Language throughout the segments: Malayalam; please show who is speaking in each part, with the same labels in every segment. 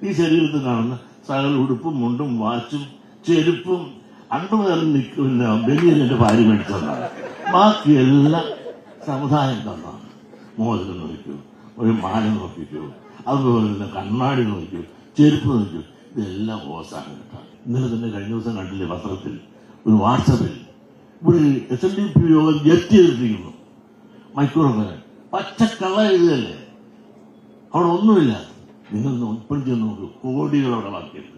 Speaker 1: ഈ ശരീരത്തിൽ കാണുന്ന സകല ഉടുപ്പും മുണ്ടും വാച്ചും ചെരുപ്പും അണ്ടുമുതലും നിൽക്കുന്ന ബനിയൻ എന്റെ ഭാര്യ മേടിച്ചതാണ്. ബാക്കിയെല്ലാം സമുദായം തന്നാണ്. മോതിരം നോക്കൂ, ഒരു മാല നോക്കിക്കൂ, അതുപോലെ തന്നെ കണ്ണാടി നോക്കൂ, ചെരുപ്പ് നോക്കൂ, ഇതെല്ലാം ഓസാണ് കേട്ടാണ്. ഇന്നലെ തന്നെ കഴിഞ്ഞ ദിവസം കണ്ടില്ലേ പത്രത്തിൽ, ഒരു വാട്സപ്പിൽ ഇവിടെ SNDP യോഗം ജപ്തി ചെയ്തിരിക്കുന്നു. മൈക്രോഫോൺ പച്ചക്കള്ള എഴുതല്ലേ, അവിടെ ഒന്നുമില്ല. നിങ്ങൾ ഉൾപ്പെടുത്തി നോക്കൂ, കോടികളവിടെ ബാക്കിയുണ്ട്.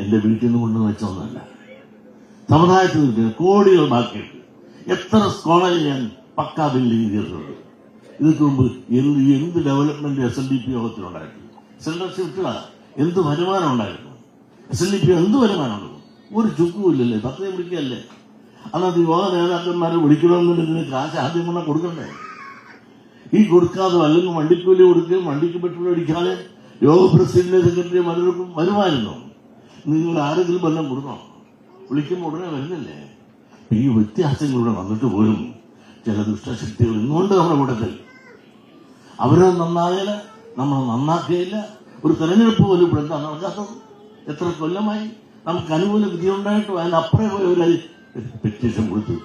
Speaker 1: എന്റെ വീട്ടിൽ നിന്ന് കൊണ്ടുവന്ന് വെച്ചൊന്നല്ല, സമുദായത്തിൽ നിന്ന് കോടികൾ ബാക്കിയുണ്ട്. എത്ര കോളേജ് ഞാൻ പക്കാ ബിൽഡിംഗ് ചെയ്തിട്ടുണ്ട്. ഇതിനു മുമ്പ് എന്ത് ഡെവലപ്മെന്റ് SNDP യോഗത്തിലുണ്ടായിരുന്നു. സെൻട്രൽ എന്ത് വരുമാനം ഉണ്ടായിരുന്നു. SNDP എന്ത് വരുമാനമുണ്ട്? ഒരു ചുക്കുമില്ലല്ലേ, പത്രയെ വിളിക്കല്ലേ. അന്നത്തെ യോഗ നേതാക്കന്മാരെ വിളിക്കണമെന്നുണ്ടെങ്കിൽ കാശ് ആദ്യം കൊണ്ടാ കൊടുക്കണ്ടേ. ഈ കൊടുക്കാതെ അല്ലെങ്കിൽ വണ്ടിക്കൂലി കൊടുക്കുകയും വണ്ടിക്ക് പെട്രോൾ അടിക്കാതെ യോഗ പ്രസിഡന്റ് സെക്രട്ടറി പലർക്കും വരുമായിരുന്നു. നിങ്ങൾ ആരെങ്കിലും വല്ലതും കൊടുക്കണം, വിളിക്കുമ്പോൾ ഉടനെ വരുന്നില്ലേ. ഈ വ്യത്യാസങ്ങളിലൂടെ വന്നിട്ട് പോലും ചില ദുഷ്ടശക്തികൾ ഇന്നുകൊണ്ട് നമ്മുടെ കൂട്ടത്തിൽ. അവരെ നന്നായാല് നമ്മൾ നന്നാക്കുകയില്ല. ഒരു തെരഞ്ഞെടുപ്പ് പോലും ഇവിടെ എന്താ നടക്കാത്തത്? എത്ര കൊല്ലമായി നമുക്ക് അനുകൂല വിധി ഉണ്ടായിട്ടും അതിനപ്പുറം പോയി ഒരു പെറ്റീഷൻ കൊടുത്ത്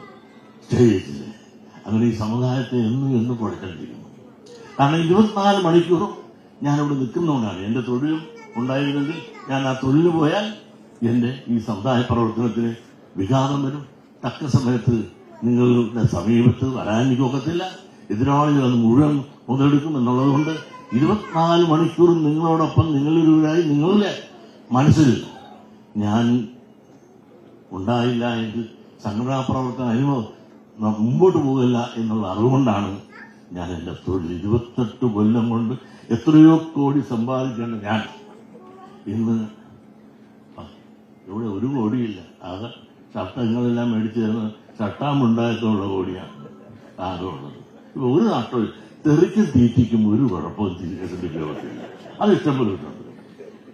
Speaker 1: സ്റ്റേ ചെയ്തില്ലേ. അങ്ങനെ ഈ സമുദായത്തെ എന്നും കുഴക്കണ്ടിരിക്കുന്നു. കാരണം 24 മണിക്കൂറും ഞാനിവിടെ നിൽക്കുന്നതുകൊണ്ടാണ്. എന്റെ തൊഴിലും ഉണ്ടായിരുന്നെങ്കിൽ ഞാൻ ആ തൊഴിൽ പോയാൽ എന്റെ ഈ സമുദായ പ്രവർത്തനത്തിന് വിഘാതം വരും. തക്ക സമയത്ത് നിങ്ങളുടെ സമീപത്ത് വരാൻ എനിക്കൊക്കത്തില്ല. എതിരാളികൾ അത് മുഴുവൻ മുതലെടുക്കും എന്നുള്ളതുകൊണ്ട് 24 മണിക്കൂറും നിങ്ങളോടൊപ്പം നിങ്ങളൊരുവരായി നിങ്ങളുടെ മനസ്സിൽ ഞാൻ ഉണ്ടായില്ല എങ്കിൽ സംഘടനാ പ്രവർത്തനം മുമ്പോട്ട് പോകില്ല എന്നുള്ള അറിവുകൊണ്ടാണ് ഞാൻ എന്റെ തൊഴിൽ 28 കൊല്ലം കൊണ്ട് എത്രയോ കോടി സമ്പാദിക്കേണ്ട ഞാൻ ഇന്ന് ഇവിടെ ഒരു കോടിയില്ല. ആകെ ചട്ടങ്ങളെല്ലാം മേടിച്ചു തരുന്ന ചട്ടാമുണ്ടായത്തോളം കോടിയാണ് ആകെ ഉള്ളത്. ഇപ്പൊ ഒരു നാട്ടിൽ തെറിക്കും തീറ്റിക്കും ഒരു കുഴപ്പവും തിരികെത്തില്ല. അത് ഇഷ്ടംപോലെ കിട്ടുന്നുണ്ട്.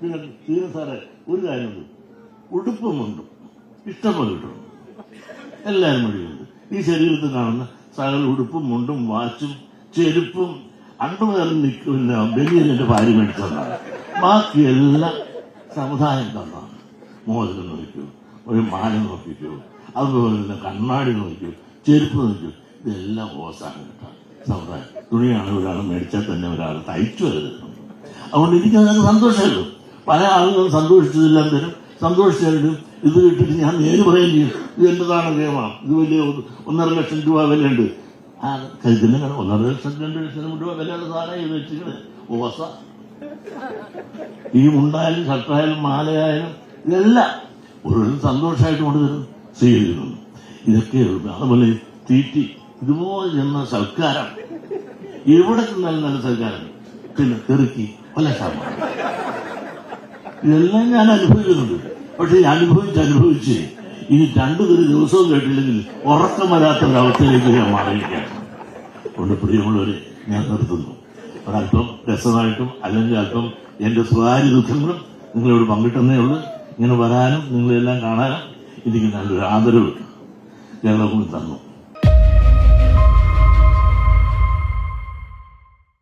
Speaker 1: പിന്നെ തീരെ സാറേ ഒരു കാര്യമുണ്ട്, ഉടുപ്പുമുണ്ട് ഇഷ്ടംപോലെ കിട്ടുന്നു. എല്ലാവരും വഴിയുണ്ട്. ഈ ശരീരത്തിൽ കാണുന്ന സകല ഉടുപ്പും മുണ്ടും വാച്ചും ചെരുപ്പും അണ്ടുമുതലും നിൽക്കുന്ന ബനിയൻ എന്റെ ഭാര്യ മേടിച്ചതാണ്. ബാക്കിയെല്ലാം സമുദായം തന്നാണ്. മോതിരം നോക്കൂ, ഒരു മാല നോക്കിക്കൂ, അതുപോലെ തന്നെ കണ്ണാടി നോക്കൂ, ചെരുപ്പ് നോക്കൂ, ഇതെല്ലാം ഓസാണ് കേട്ടാണ്. സമുദായം തുണിയാണ് ഒരാൾ മേടിച്ചാൽ തന്നെ ഒരാൾ തയ്ച്ചു വരുന്നുണ്ട്. അതുകൊണ്ട് എനിക്കതിനകത്ത് സന്തോഷമല്ലോ. പല ആളുകളും സന്തോഷിച്ചതെല്ലാം തരും, സന്തോഷിച്ചാലും ഇത് കിട്ടിയിട്ട് ഞാൻ നേര് പറയുകയും ചെയ്യും, ഇത് എന്റേതാണ് നിയമമാണ്, ഇത് വലിയ 1.5 ലക്ഷം രൂപ വിലയുണ്ട്. ആ കരുതുന്ന 1.5 ലക്ഷം 2 ലക്ഷം രൂപ വിലയുള്ള സാധനം ഇത് വെച്ചിട്ട് ഓസ. ഈ മുണ്ടായാലും ഷർട്ടായാലും മാലയായാലും ഇതെല്ലാം ഒരു സന്തോഷമായിട്ട് കൊണ്ടുതരും, സ്വീകരിക്കുന്നു. ഇതൊക്കെ അതുപോലെ തീറ്റി ഇതുപോലെ ചെന്ന സൽക്കാരം എവിടെ ചെന്നാലും നല്ല സൽക്കാരം. പിന്നെ തെറുക്കി പല ശതമാനം ഇതെല്ലാം ഞാൻ അനുഭവിക്കുന്നുണ്ട്. പക്ഷെ അനുഭവിച്ച് ഇനി 2 ദിവസവും കേട്ടില്ലെങ്കിൽ ഉറക്കം വരാത്തൊരവസ്ഥയിലേക്ക് ഞാൻ മാറിയിരിക്കുകയാണ്. അതുകൊണ്ട് പ്രിയമുള്ളവരെ ഞാൻ നിർത്തുന്നു. ഒരല്പം രസമായിട്ടും അല്ലെങ്കിൽ അല്പം എന്റെ സ്വകാര്യ ദുഃഖങ്ങളും നിങ്ങളോട് പങ്കിട്ടെന്നേ ഉള്ളൂ. ഇങ്ങനെ വരാനും നിങ്ങളെല്ലാം കാണാനും എനിക്ക് നല്ലൊരു ആദരവ് കേരളഭൂമി തന്നു.